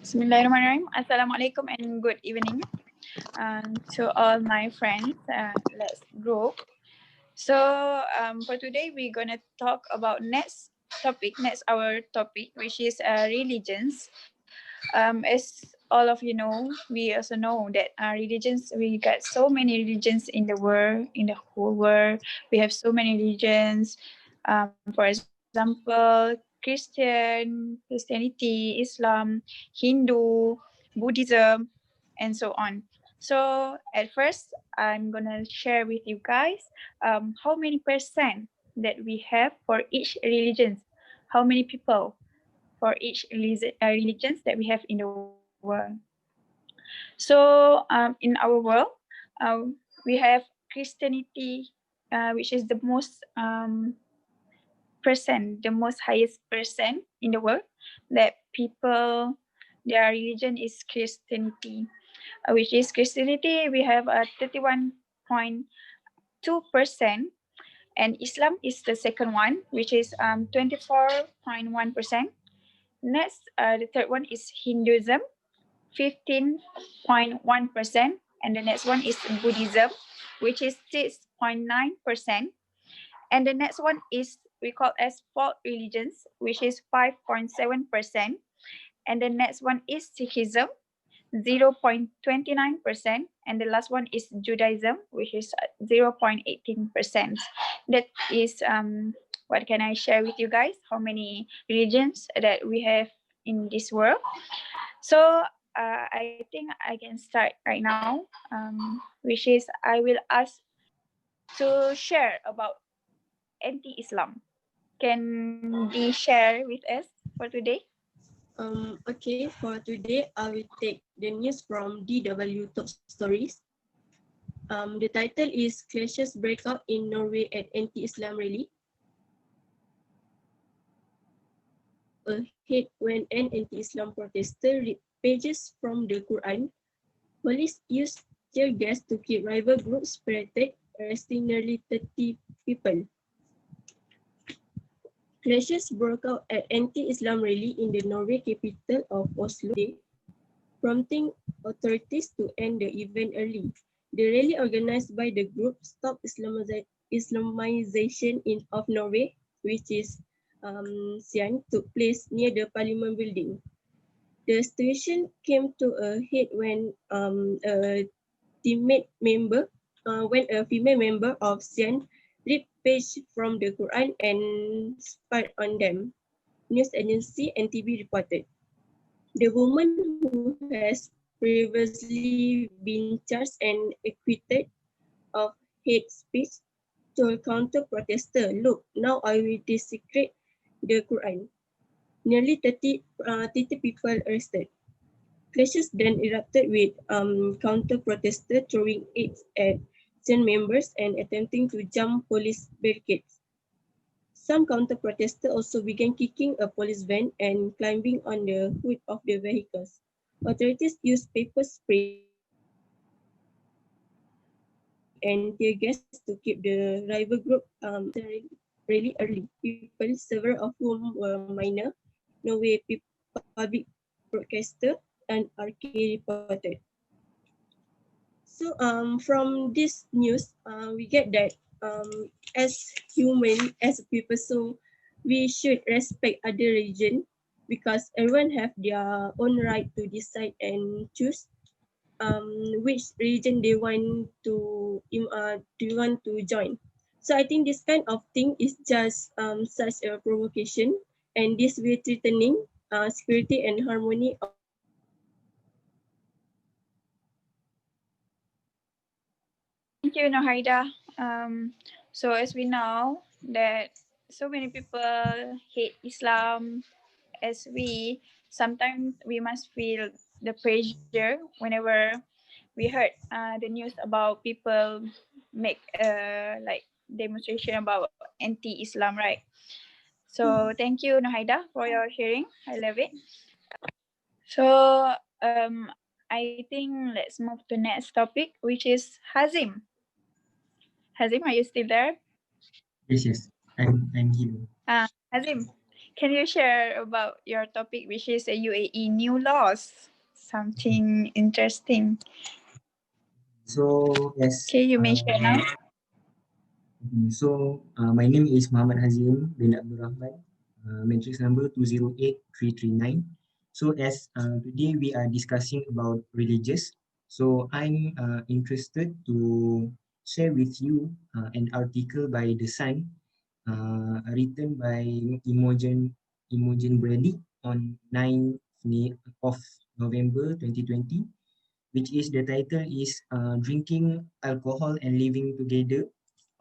Bismillahirrahmanirrahim. Assalamualaikum and good evening to all my friends. Let's group. So for today, we're gonna talk about next our topic, which is religions. As all of you know, we also know that religions. We got so many religions in the world, in the whole world. We have so many religions. For example, Christianity, Islam, Hindu, Buddhism, and so on. So at first, I'm gonna share with you guys how many percent that we have for each religion. How many people for each religions that we have in the world. So in our world, we have Christianity, which is the most the most highest percent in the world that people, their religion is Christianity, which is Christianity. We have a 31.2%, and Islam is the second one, which is 24.1%. Next, the third one is Hinduism, 15.1%, and the next one is Buddhism, which is 6.9%, and the next one is we call as folk religions, which is 5.7%, and the next one is Sikhism, 0.29%, and the last one is Judaism, which is 0.18%. That is what can I share with you guys? How many religions that we have in this world? So I think I can start right now, which is I will ask to share about anti-Islam. Can they share with us for today? Okay, for today, I will take the news from DW Top Stories. The title is Clashes Break Out in Norway at Anti-Islam Rally. Ahead when an anti-Islam protester read pages from the Quran, police used tear gas to keep rival groups separated, arresting nearly 30 people. Clashes broke out at anti-Islam rally in the Norway capital of Oslo, prompting authorities to end the event early. The rally organized by the group Stop Islamization of Norway, which is SIAN, took place near the Parliament building. The situation came to a head when a female member of SIAN read page from the Quran and spat on them, news agency NTB reported. The woman who has previously been charged and acquitted of hate speech told counter-protester, "Look, now I will desecrate the Quran." Nearly 30 people arrested. Clashes then erupted with counter-protesters throwing eggs at SIAN members and attempting to jump police barricades. Some counter-protesters also began kicking a police van and climbing on the hood of the vehicles. Authorities used pepper spray and tear gas to keep the rival group really early. People, several of whom were minor, Norway public broadcaster and RK reported. So from this news, we get that as a people, so we should respect other religion because everyone have their own right to decide and choose which religion they want to join. So I think this kind of thing is just such a provocation, and this will threatening security and harmony of Thank you, HAIDAH. So as we know that so many people hate Islam, as we sometimes we must feel the pressure whenever we heard the news about people make like demonstration about anti-Islam, right? So thank you, HAIDAH, for your sharing. I love it. So I think let's move to next topic, which is Hazim. Hazim, are you still there? Yes, I'm here. Hazim, can you share about your topic, which is a UAE new laws? Something interesting. So yes, Okay, you may share now. my name is Muhammad Hazim bin Abdul Rahman, matrix number 208339. So as today we are discussing about religious, so I'm interested to share with you an article by The Sun, written by Imogen Brady on 9th of November 2020, which is the title is Drinking Alcohol and Living Together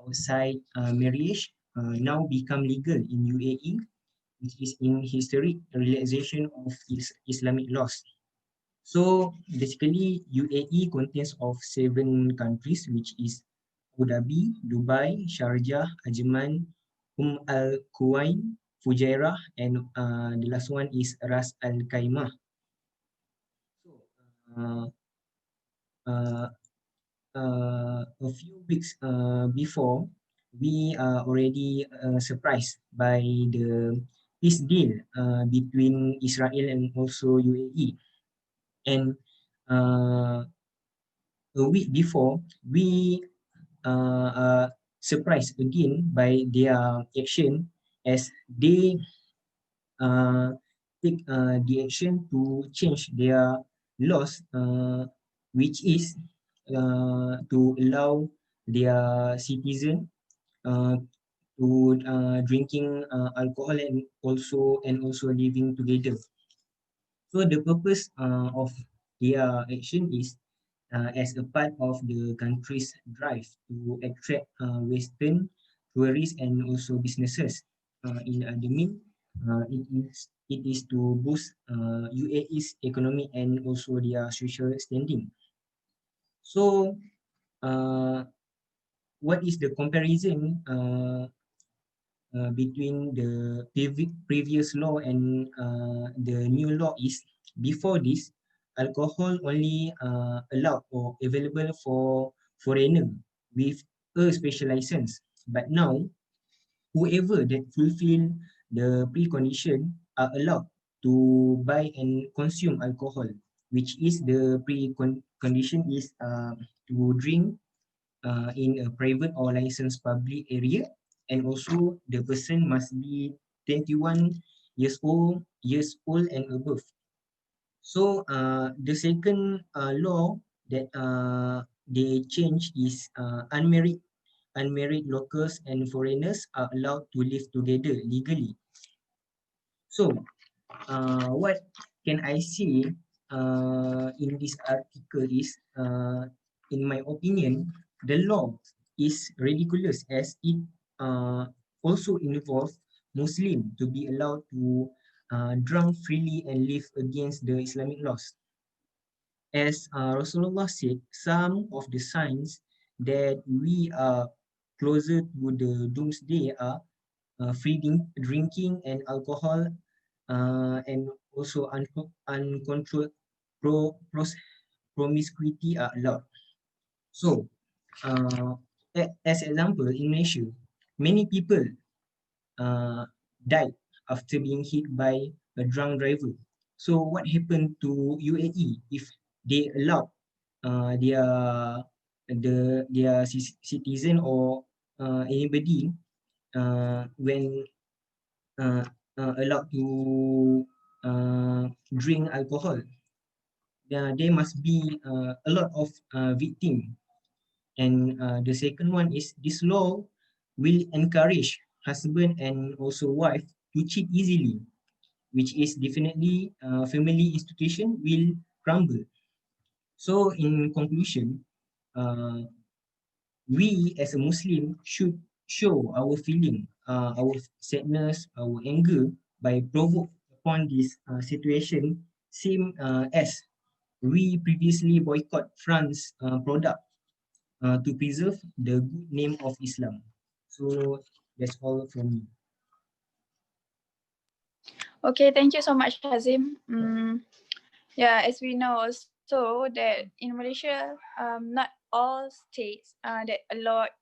Outside Marriage Now Become Legal in UAE, which is in historic relaxation of Islamic laws. So basically, UAE contains of 7 countries, which is Abu Dhabi, Dubai, Sharjah, Ajman, Al Kuwain, Fujairah, and the last one is Ras Al Khaimah. So, uh, a few weeks before, we are already surprised by the peace deal between Israel and also UAE. And a week before, we are surprised again by their action as they take the action to change their laws, which is to allow their citizen uh, to drinking alcohol and also living together. So the purpose of their action is as a part of the country's drive to attract Western tourists and also businesses. In the mean, it is to boost UAE's economy and also their social standing. So, uh, what is the comparison between the previous law and the new law is before this, alcohol only allowed or available for foreigner with a special license. But now, whoever that fulfill the precondition are allowed to buy and consume alcohol, which is the precondition is to drink in a private or licensed public area, and also the person must be 21 years old and above. So the second law that they change is unmarried locals and foreigners are allowed to live together legally. So what can I say in this article is, in my opinion, the law is ridiculous as it also involves Muslim to be allowed to drink freely and live against the Islamic laws. As Rasulullah said, some of the signs that we are closer to the doomsday are free drinking and alcohol, and also uncontrolled promiscuity are allowed. So, as example, in Malaysia, many people uh, died after being hit by a drunk driver. So, what happened to UAE if they allow their citizen or anybody when uh, allowed to drink alcohol? There must be a lot of victim. And the second one is this law will encourage husband and also wife to cheat easily, which is definitely family institution will crumble. So in conclusion, uh, we as a Muslim should show our feeling, our sadness, our anger by provoke upon this situation, same as we previously boycott France product to preserve the good name of Islam. So that's all from me. Okay, thank you so much, Hazim. Yeah, as we know also that in Malaysia, not all states that allowed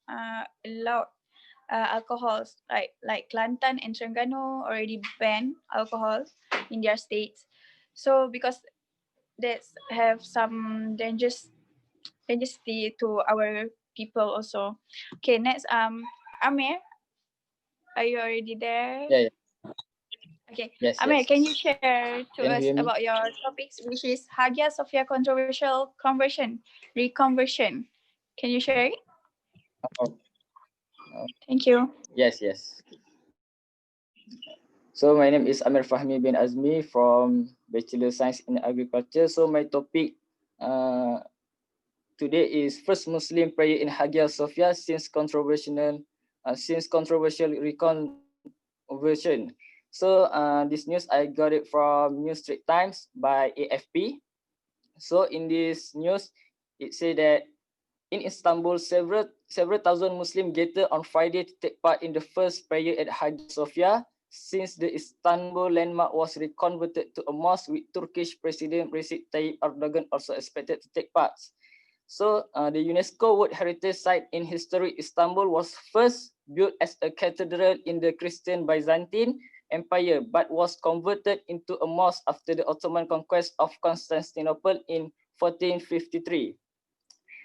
alcohols, like Kelantan and Terengganu already ban alcohol in their states. So because that's have some dangerousity to our people also. Okay, next Amir, are you already there? Yeah, yeah. Okay, Yes, Amir, yes. can you share to Can you us hear me? about your topics, which is Hagia Sophia controversial conversion, reconversion? Can you share it? Oh, oh, Thank you. yes, yes. So my name is Amir Fahmi bin Azmi from Bachelor Science in Agriculture. So my topic uh, today is first Muslim prayer in Hagia Sophia since controversial reconversion. So this news I got it from News Straits Times by AFP. So in this news, it said that in Istanbul, several thousand Muslims gathered on Friday to take part in the first prayer at Hagia Sophia since the Istanbul landmark was reconverted to a mosque, with Turkish President Recep Tayyip Erdogan also expected to take part. So the UNESCO World Heritage Site in historic Istanbul was first built as a cathedral in the Christian Byzantine Empire, but was converted into a mosque after the Ottoman conquest of Constantinople in 1453.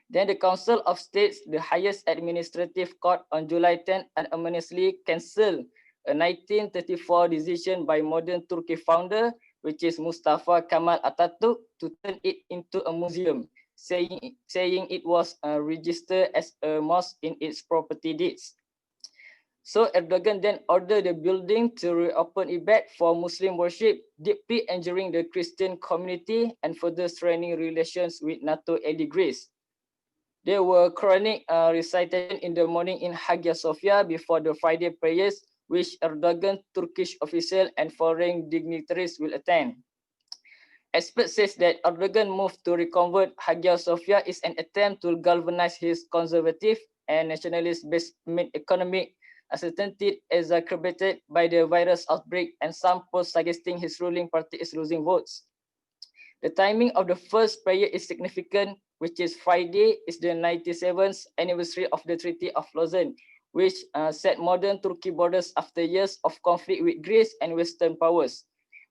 Then the Council of States, the highest administrative court, on July 10 unanimously cancelled a 1934 decision by modern Turkey founder, which is Mustafa Kemal Atatürk, to turn it into a museum, saying it was registered as a mosque in its property deeds. So Erdogan then ordered the building to reopen it back for Muslim worship, deeply injuring the Christian community and further straining relations with NATO ally Greece. There were Quranic recitation in the morning in Hagia Sophia before the Friday prayers, which Erdogan, Turkish official, and foreign dignitaries will attend. Experts says that Erdogan move to reconvert Hagia Sophia is an attempt to galvanize his conservative and nationalist based economic uncertainty exacerbated by the virus outbreak, and some polls suggesting his ruling party is losing votes. The timing of the first prayer is significant, which is Friday is the 97th anniversary of the Treaty of Lausanne, which set modern Turkey borders after years of conflict with Greece and Western powers.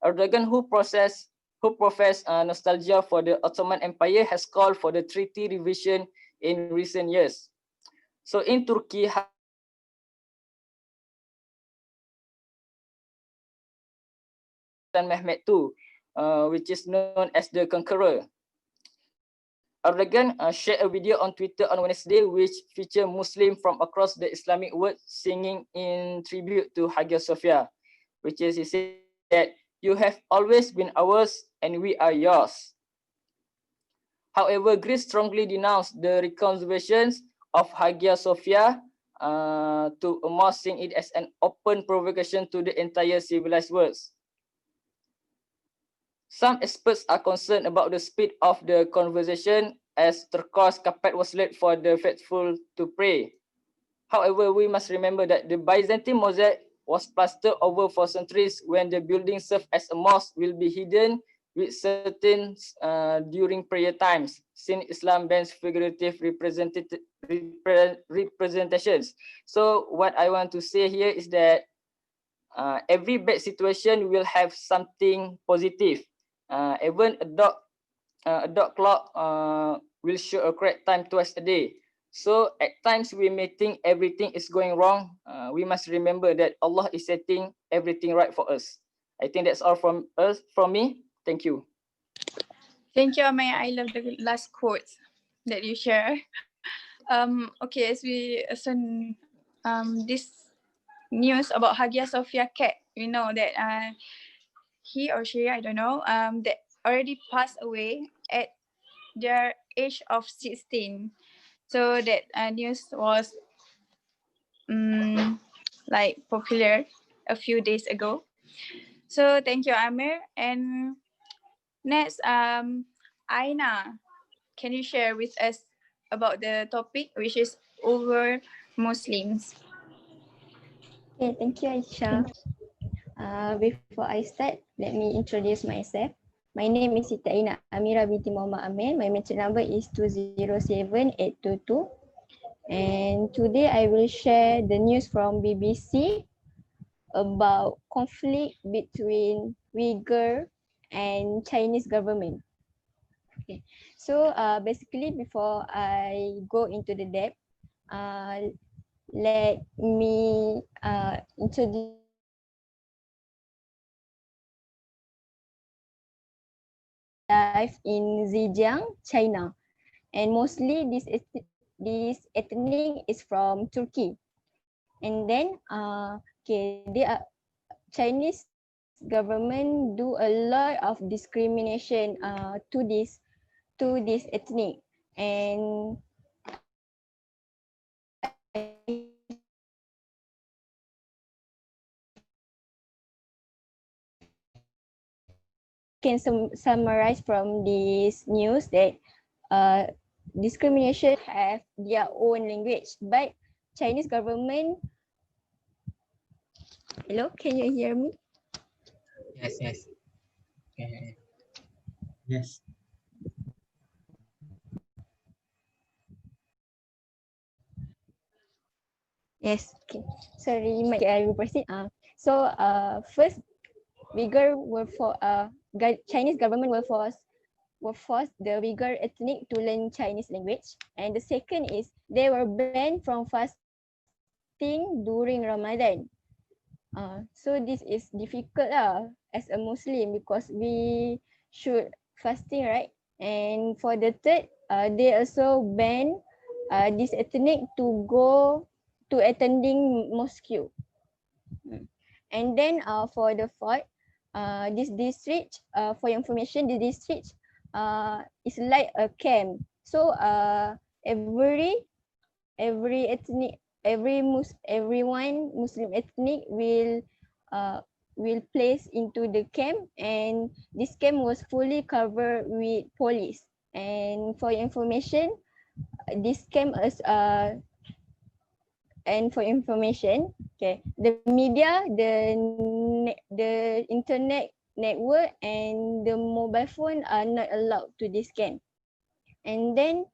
Erdogan, who professed nostalgia for the Ottoman Empire, has called for the treaty revision in recent years. So in Turkey, Hagia Sophia is celebrated Sultan Mehmed II, which is known as the Conqueror. Erdogan shared a video on Twitter on Wednesday, which featured Muslims from across the Islamic world singing in tribute to Hagia Sophia, which is, he said that you have always been ours and we are yours. However, Greece strongly denounced the reconversion of Hagia Sophia to a mosque, seeing it as an open provocation to the entire civilized world. Some experts are concerned about the speed of the conversation, as turquoise carpet was laid for the faithful to pray. However, we must remember that the Byzantine mosaic was plastered over for centuries. When the building served as a mosque, will be hidden with certain during prayer times, since Islam bans figurative representations. So what I want to say here is that every bad situation will have something positive. Even a dog clock will show a correct time twice a day. So at times we may think everything is going wrong. We must remember that Allah is setting everything right for us. I think that's all from me. Thank you. Thank you, Amir. I love the last quote that you share. Okay, as we this news about Hagia Sophia cat, we know that he or she, I don't know, that already passed away at their age of 16. So that news was like popular a few days ago. So thank you, Amir. And next, Aina, can you share with us about the topic, which is over Muslims? Okay, thank you, Aisyah. Before I start, let me introduce myself. My name is Siti AINA AMIRAH binti Muhammad Amir. My mention number is 207-822. And today I will share the news from BBC about conflict between Uyghur and Chinese government. Okay, so basically before I go into the depth, let me introduce life in Zhejiang, China, and mostly this ethnic is from Turkey. And then okay, they are Chinese government do a lot of discrimination to this ethnic, and can summarize from this news that discrimination have their own language, but Chinese government. Hello, can you hear me? Yes, yes. Okay. Yes. Yes. Okay. Sorry, I will proceed. So first, Uyghur were for Chinese government will force the Uyghur ethnic to learn Chinese language, and the second is they were banned from fasting during Ramadan. So this is difficult as a Muslim because we should fasting, right? And for the third, they also ban this ethnic to go to attending mosque. And then for the fourth, this district, for your information, the district is like a camp. So every ethnic, everyone Muslim ethnic will place into the camp, and this camp was fully covered with police. And for your information, this camp is and for information, okay, the media, the internet network and the mobile phone are not allowed to this camp. And then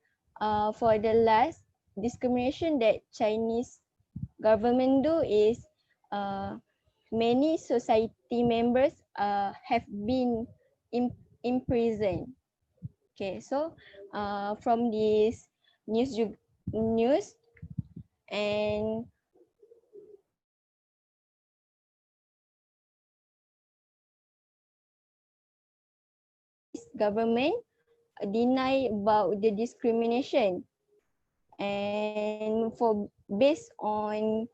for the last discrimination that Chinese government do is many society members have been imprisoned. Okay, so from this news and government deny about the discrimination, and for based on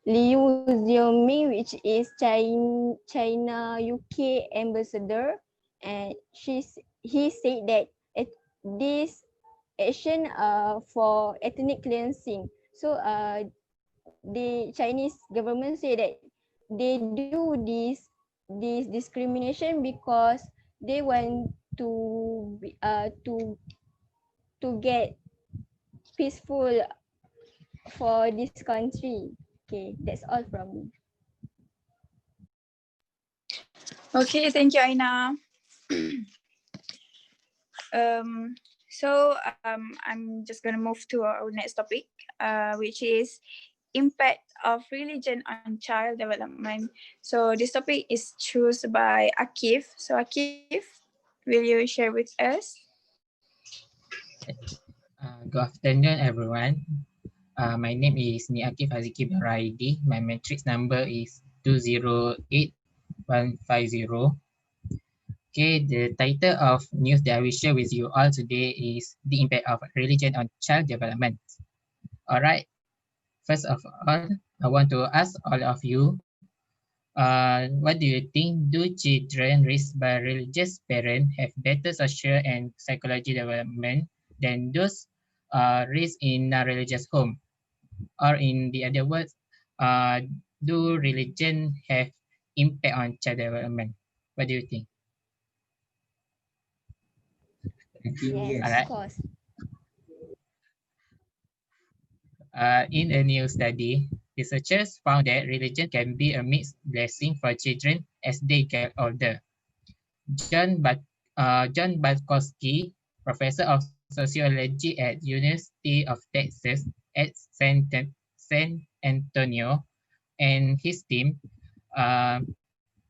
Liu Xiaoming, which is China UK ambassador, and he said that this action for ethnic cleansing. So the Chinese government say that they do this discrimination because they want to to get peaceful for this country. Okay, that's all from me. Okay, thank you, Aina. I'm just gonna move to our next topic, which is impact of religion on child development. So this topic is chosen by AKIF. So AKIF, will you share with us? Good afternoon, everyone. My name is Ni Akif HAZIQI ROHAIDI. My matrix number is 208150. Okay, the title of news that I will share with you all today is the impact of religion on child development. All right. First of all, I want to ask all of you, what do you think? Do children raised by religious parents have better social and psychology development than those raised in a religious home? Or in the other words, do religion have impact on child development? What do you think? I think Yes, All of yes. right. course. In a new study, researchers found that religion can be a mixed blessing for children as they get older. John Batkowski, professor of sociology at University of Texas, at San Antonio, and his team uh,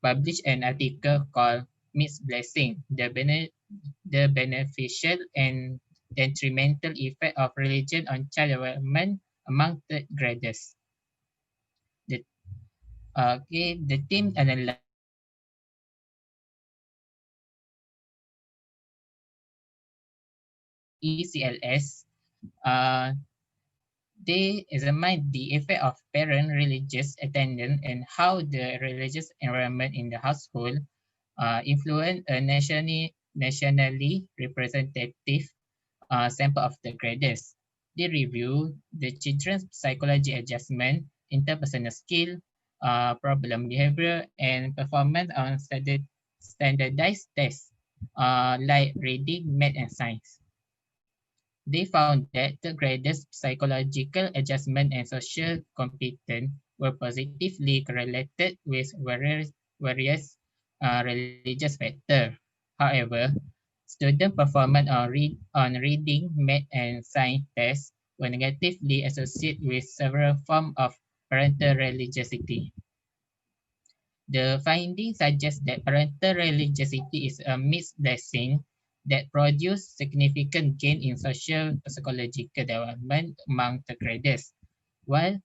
published an article called Mixed Blessing, the beneficial and detrimental effect of religion on child development among third graders. The, the team analyzed ECLS. Uh, they examined the effect of parent religious attendance and how the religious environment in the household influence a nationally representative sample of the graders. They review the children's psychology adjustment, interpersonal skill, problem behavior, and performance on standardized tests like reading, math, and science. They found that the graders' psychological adjustment and social competence were positively correlated with various religious factors. However, student performance on reading, math, and science tests were negatively associated with several forms of parental religiosity. The findings suggest that parental religiosity is a mixed blessing that produces significant gain in social psychological development among the graders, while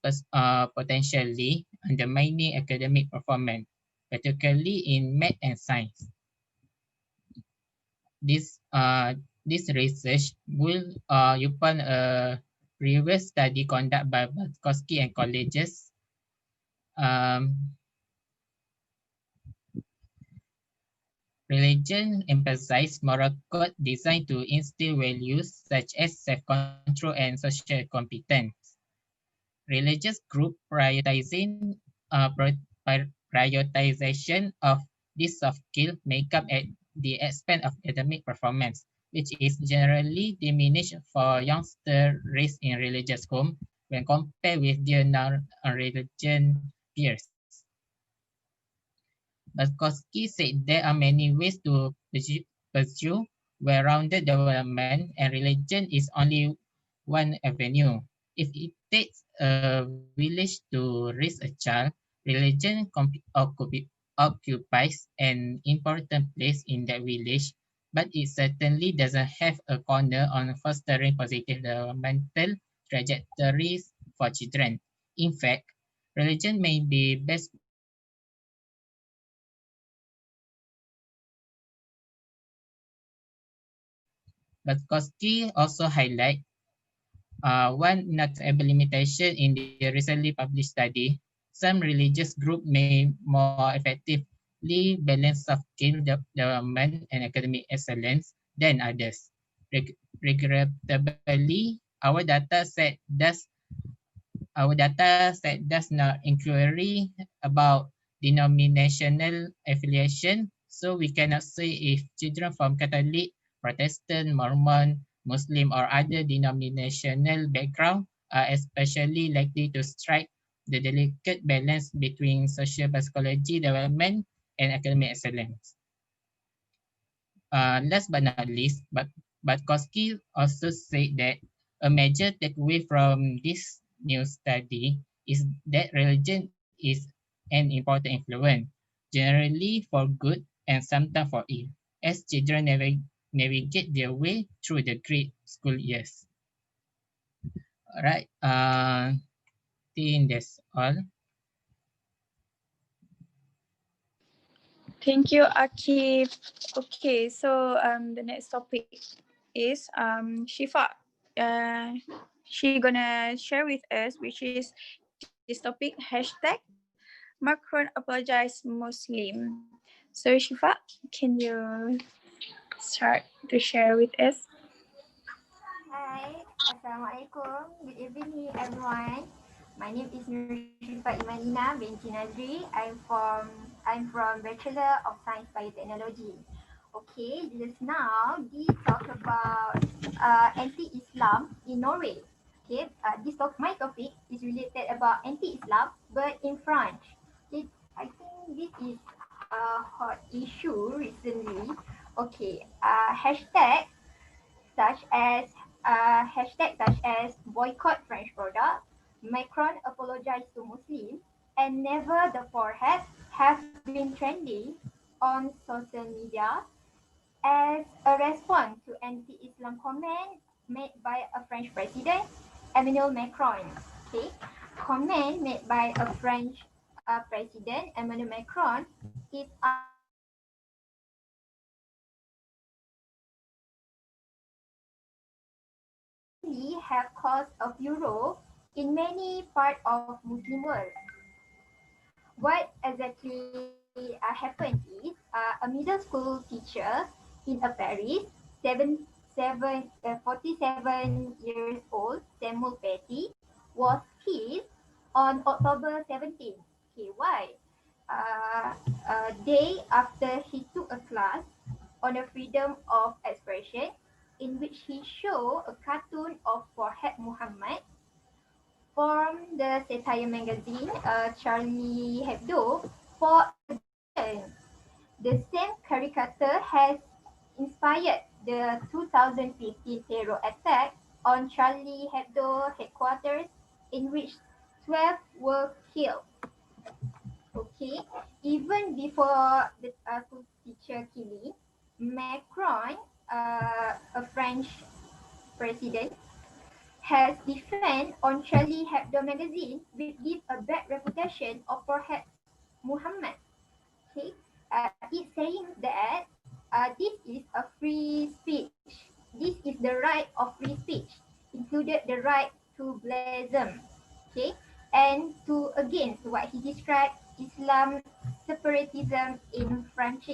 potentially undermining academic performance, particularly in math and science. This this research will upon a previous study conducted by Batkowski and colleges. Religion emphasizes moral code designed to instill values such as self-control and social competence. Religious group prioritization of these soft skills make up at the expense of academic performance, which is generally diminished for youngsters raised in religious homes when compared with their non-religion peers. Batkowski said there are many ways to pursue well-rounded development, and religion is only one avenue. If it takes a village to raise a child, religion occupies an important place in that village, but it certainly doesn't have a corner on fostering positive developmental trajectories for children. In fact, religion may be best pursued Batkowski also highlight one notable limitation in the recently published study. Some religious groups may more effectively balance soft skill development and academic excellence than others. Regrettably, our data set does not inquiry about denominational affiliation, so we cannot say if children from Catholic, Protestant, Mormon, Muslim, or other denominational background are especially likely to strike the delicate balance between social psychology development and academic excellence. Last but not least, Batkowski also said that a major takeaway from this new study is that religion is an important influence, generally for good and sometimes for ill, as children navigate their way through the grade school years. All right, I think that's all. Thank you, Akif. Okay, so the next topic is Shifa. She gonna share with us, which is this topic hashtag Macron apologize Muslim. So Shifa, can you start to share with us? Hi, Assalamualaikum. Good evening, everyone. My name is NURUL IMANINA binti NAZRI. I'm from Bachelor of Science Biotechnology. Okay, just now we talk about anti-Islam in Norway. Okay, my topic is related about anti-Islam, but in France. Okay, I think this is a hot issue recently. Okay, hashtag such as hashtags such as boycott French product, Macron apologized to Muslims, and never the forehead have been trending on social media as a response to anti-Islam comment made by a French president, Emmanuel Macron. Okay, comment made by a French president, Emmanuel Macron, is have caused a furor in many parts of Muslim world. What exactly happened is a middle school teacher in a Paris, 47 years old, Samuel Petty, was killed on October 17th. Okay, why? A day after he took a class on the freedom of expression in which he showed a cartoon of Forehead Muhammad from the satire magazine Charlie Hebdo for a demonstration. The same caricature has inspired the 2015 terror attack on Charlie Hebdo headquarters in which 12 were killed. Okay, even before the school teacher killing, Macron, a French president, has defended on Charlie Hebdo magazine which give a bad reputation of perhaps Muhammad. Okay, it's saying that this is a free speech. This is the right of free speech, included the right to blazon. Okay, and to against what he described Islam separatism in French.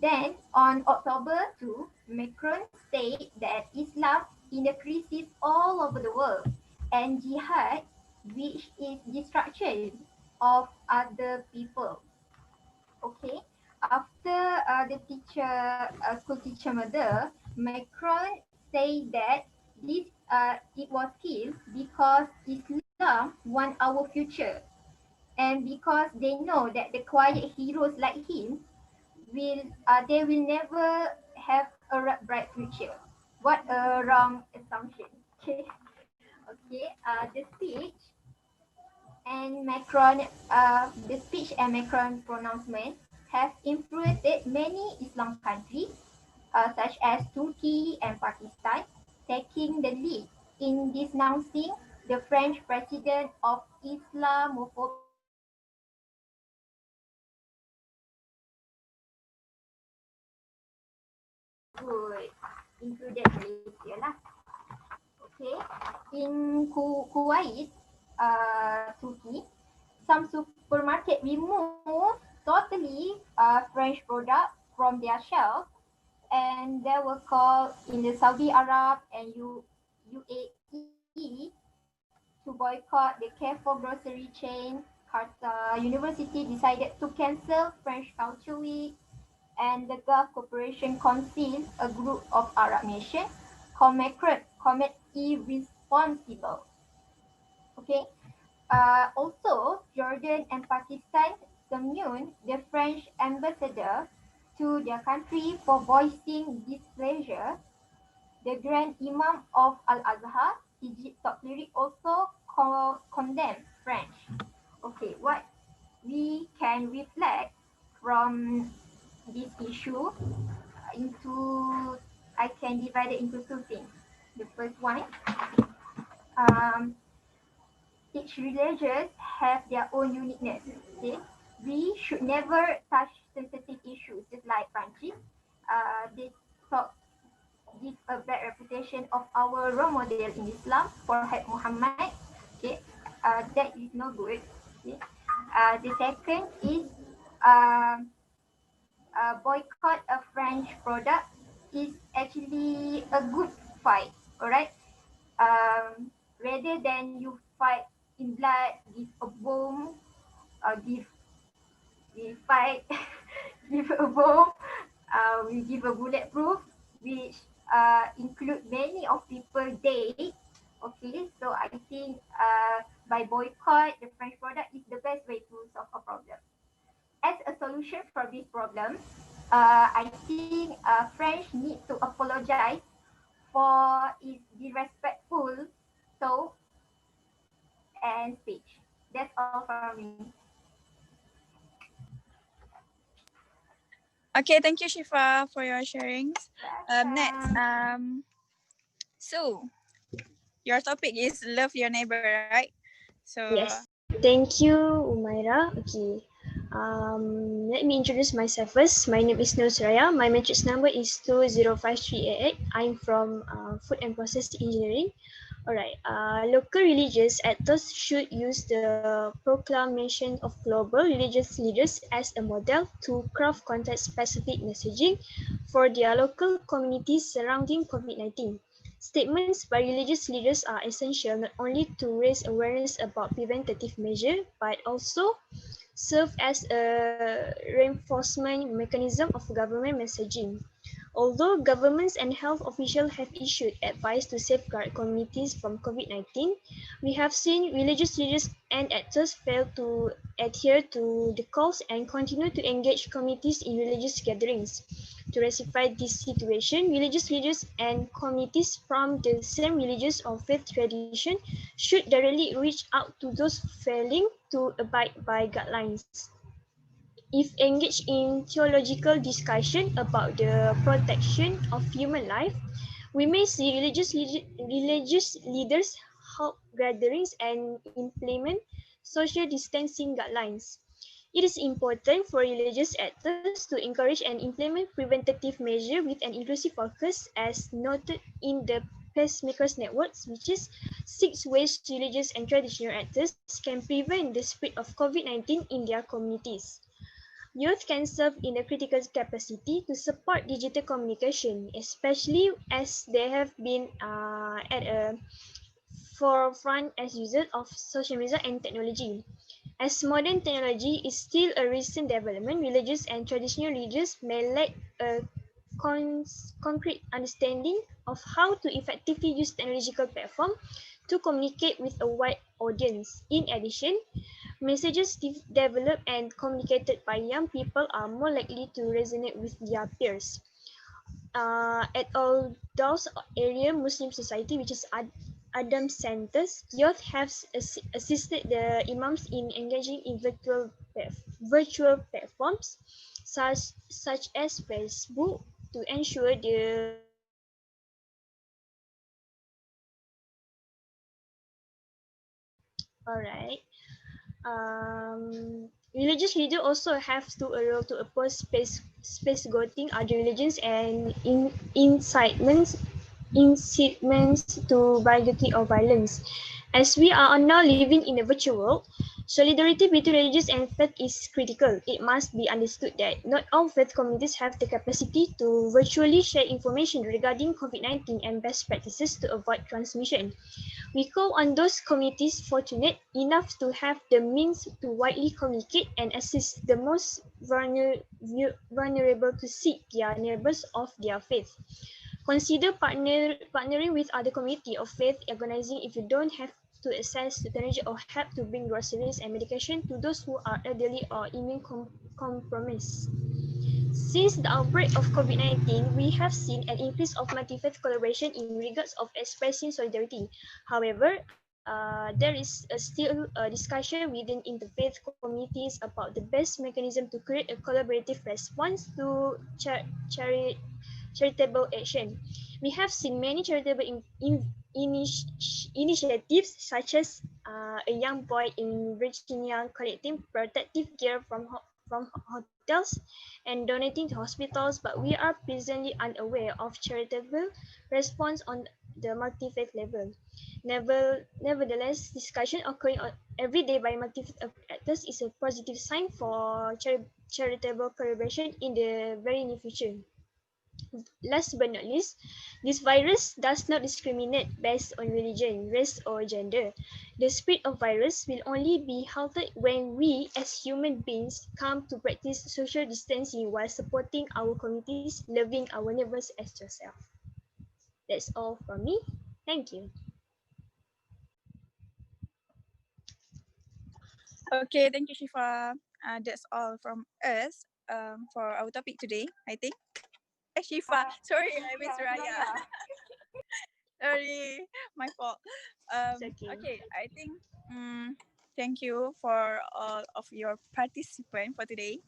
Then on October 2, Macron said that Islam in a crisis all over the world and jihad, which is destruction of other people. Okay, after the school teacher murder, Macron said that this it was killed because Islam want our future, and because they know that the quiet heroes like him will they will never have a bright future. What a wrong assumption. Okay, okay. The speech and Macron pronouncement have influenced many Islam countries, such as Turkey and Pakistan, taking the lead in denouncing the French president of Islamophobia. Good, included Malaysia lah. Okay, in Kuwait, Turkey, some supermarket remove totally French product from their shelves, and they were called in the Saudi Arab and UAE to boycott the Carrefour grocery chain. University decided to cancel French Culture Week, and the Gulf Cooperation Council, a group of Arab nations, comment irresponsible. Okay. Also, Jordan and Pakistan summoned the French ambassador to their country for voicing displeasure. The Grand Imam of Al-Azhar, Egypt top cleric, also condemned French. Okay, what we can reflect from this issue into, I can divide it into two things. The first one, um, each religion have their own uniqueness. Okay, we should never touch sensitive issues, just like Francis. They talk give a bad reputation of our role model in Islam, Prophet Muhammad. Okay, that is no good. Okay. The second is uh, boycott a French product is actually a good fight. Alright. Rather than you fight in blood, give a bomb, give we fight, give a bomb, we give a bulletproof, which include many of people dead. Okay, so I think by boycott the French product is the best way to solve a problem. As a solution for this problem, I think French need to apologize for its disrespectful tone and speech. That's all from me. Okay, thank you, Shifa, for your sharings. Next, so your topic is love your neighbor, right? So Yes. Thank you, Humairah. Okay. Let me introduce myself first. My name is NURUL. My matrix number is 205388. I'm from Food and Process Engineering. Alright. Local religious actors should use the proclamation of global religious leaders as a model to craft context-specific messaging for their local communities surrounding COVID-19. Statements by religious leaders are essential not only to raise awareness about preventative measures, but also serve as a reinforcement mechanism of government messaging. Although governments and health officials have issued advice to safeguard communities from COVID-19, we have seen religious leaders and actors fail to adhere to the calls and continue to engage communities in religious gatherings. To rectify this situation, religious leaders and communities from the same religious or faith tradition should directly reach out to those failing to abide by guidelines. If engaged in theological discussion about the protection of human life, we may see religious leaders hold gatherings and implement social distancing guidelines. It is important for religious actors to encourage and implement preventative measures with an inclusive focus, as noted in the Pacemakers Networks, which is 6 ways religious and traditional actors can prevent the spread of COVID-19 in their communities. Youth can serve in a critical capacity to support digital communication, especially as they have been at a forefront as users of social media and technology. As modern technology is still a recent development, religious and traditional leaders may lack a concrete understanding of how to effectively use technological platform to communicate with a wide audience. In addition, messages developed and communicated by young people are more likely to resonate with their peers. At all those area Muslim society, which is Adam centers, youth have assisted the imams in engaging in virtual platforms such as Facebook to ensure the alright. Religious leaders also have to a role to oppose space goating other religions and incitements to bigotry or violence. As we are now living in a virtual world, solidarity between religions and faith is critical. It must be understood that not all faith communities have the capacity to virtually share information regarding COVID-19 and best practices to avoid transmission. We call on those communities fortunate enough to have the means to widely communicate and assist the most vulnerable to seek their neighbors of their faith. Consider partnering with other community of faith organizing if you don't have to access to technology or help to bring groceries and medication to those who are elderly or immune compromised. Since the outbreak of COVID-19, we have seen an increase of multi-faith collaboration in regards of expressing solidarity. However, there is still a discussion within interfaith communities about the best mechanism to create a collaborative response to charitable action. We have seen many charitable initiatives such as a young boy in Virginia collecting protective gear from hotels and donating to hospitals, but we are presently unaware of charitable response on the multi-faith level. Nevertheless, discussion occurring every day by multi-faith actors is a positive sign for charitable collaboration in the very near future. Last but not least, this virus does not discriminate based on religion, race, or gender. The spread of virus will only be halted when we, as human beings, come to practice social distancing while supporting our communities, loving our neighbors as yourself. That's all from me. Thank you. okay, thank you, Shifa. That's all from us. for our topic today, I think. Shifa, sorry, I miss Raya. Sorry, my fault. It's okay. Okay, I think thank you for all of your participants for today.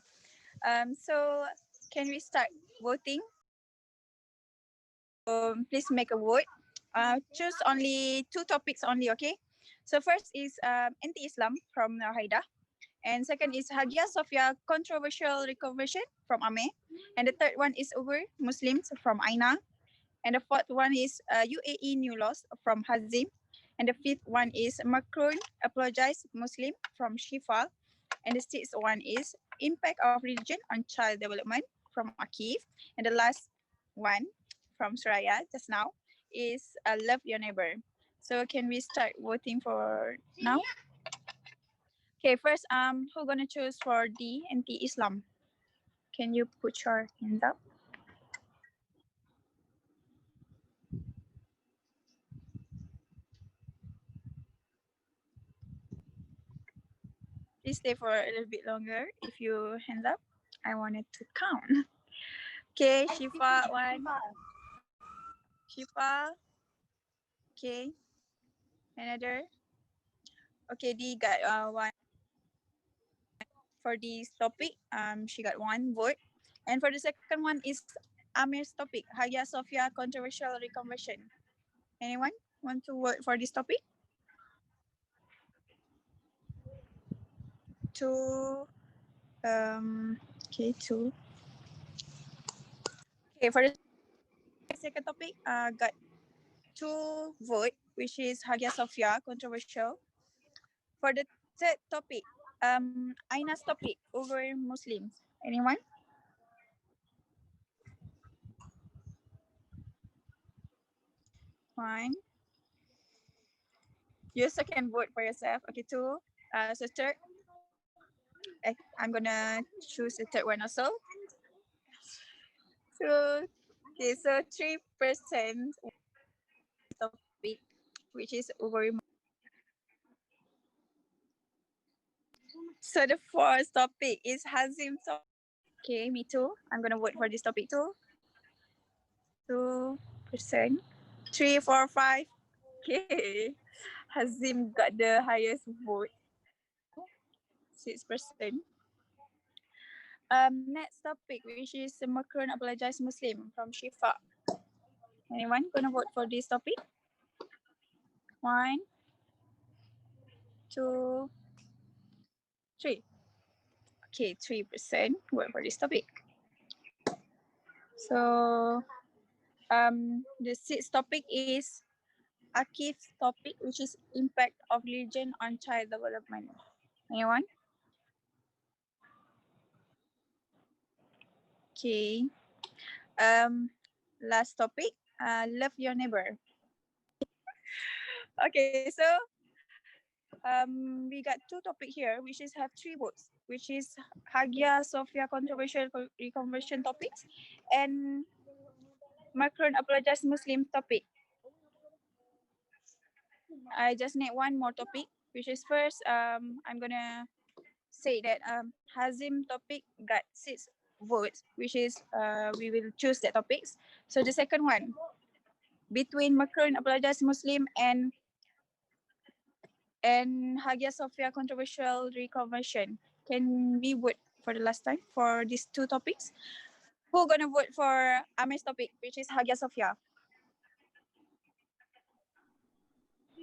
So can we start voting? Please make a vote. Choose only 2 topics only, okay? So first is anti-Islam from HAIDAH. And second is Hagia Sophia controversial reconversion from AMER. And the third one is over Muslims from AINA. And the fourth one is UAE new laws from Hazim. And the fifth one is Macron apologize Muslim from Shifa. And the sixth one is impact of religion on child development from AKIF. And the last one from Suraya just now is love your neighbor. So can we start voting for now? Okay, first who gonna choose for the anti-Islam? Can you put your hands up? Please stay for a little bit longer if you hands up. I wanted to count. Okay, Shifa one. Shifa. Okay. Another. Okay, D got one for this topic. She got 1 vote. And for the second one is Amir's topic, Hagia Sophia controversial reconversion. Anyone want to vote for this topic? 2. Okay, 2. Okay, for the second topic, got 2 vote, which is Hagia Sophia controversial. For the third topic, AINA's topic over Muslims. Anyone? One. You also can vote for yourself. Okay, 2. So third, I'm gonna choose the third one also. So okay, so 3% topic, which is over. So the fourth topic is Hazim topic. Okay, me too. I'm gonna vote for this topic too. 2%. 3, 4, 5. Okay. Hazim got the highest vote. 6%. Next topic, which is Macron apologize Muslim from Shifa. Anyone gonna vote for this topic? 1, 2, 3. Okay, 3% vote for this topic. So the sixth topic is AKIF's topic, which is impact of religion on child development. Anyone? Okay. Last topic, love your neighbor. Okay, so we got 2 topic here, which is have 3 votes, which is Hagia Sophia controversial reconversion topics and Macron apologize Muslim topic. I just need 1 more topic, which is first, I'm gonna say that Hazim topic got 6 votes, which is we will choose that topics. So the second one, between Macron apologize Muslim and Hagia Sophia controversial reconversion. Can we vote for the last time for these 2 topics? Who gonna vote for Amir's topic, which is Hagia Sophia?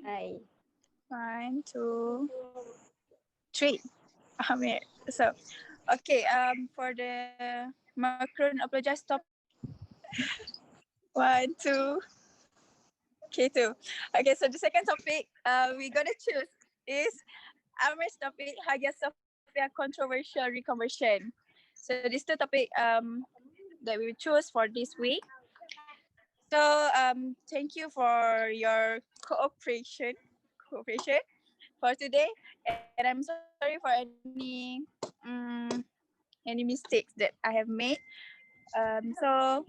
Hi. 1, 2, 3. Amir. So, okay. For the Macron apologize topic. 1, 2. Okay, 2. Okay, so the second topic we gonna choose is Amir's topic, Hagia Sophia controversial reconversion. So these 2 topic that we will choose for this week. So thank you for your cooperation for today, and I'm sorry for any mistakes that I have made. So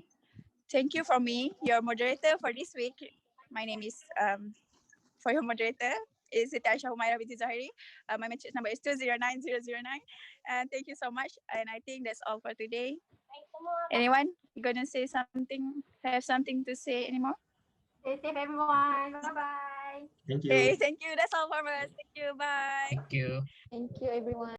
thank you for me, your moderator for this week. My name is for your moderator, is Siti Aisyah Humairah binti ZUHAIRI. My matrix number is 209009. And thank you so much. And I think that's all for today. Anyone gonna say something? Have something to say anymore? Stay safe, everyone. Bye-bye. Thank Okay, you. thank you. That's all for us. Thank you. Bye. Thank you. Thank you everyone.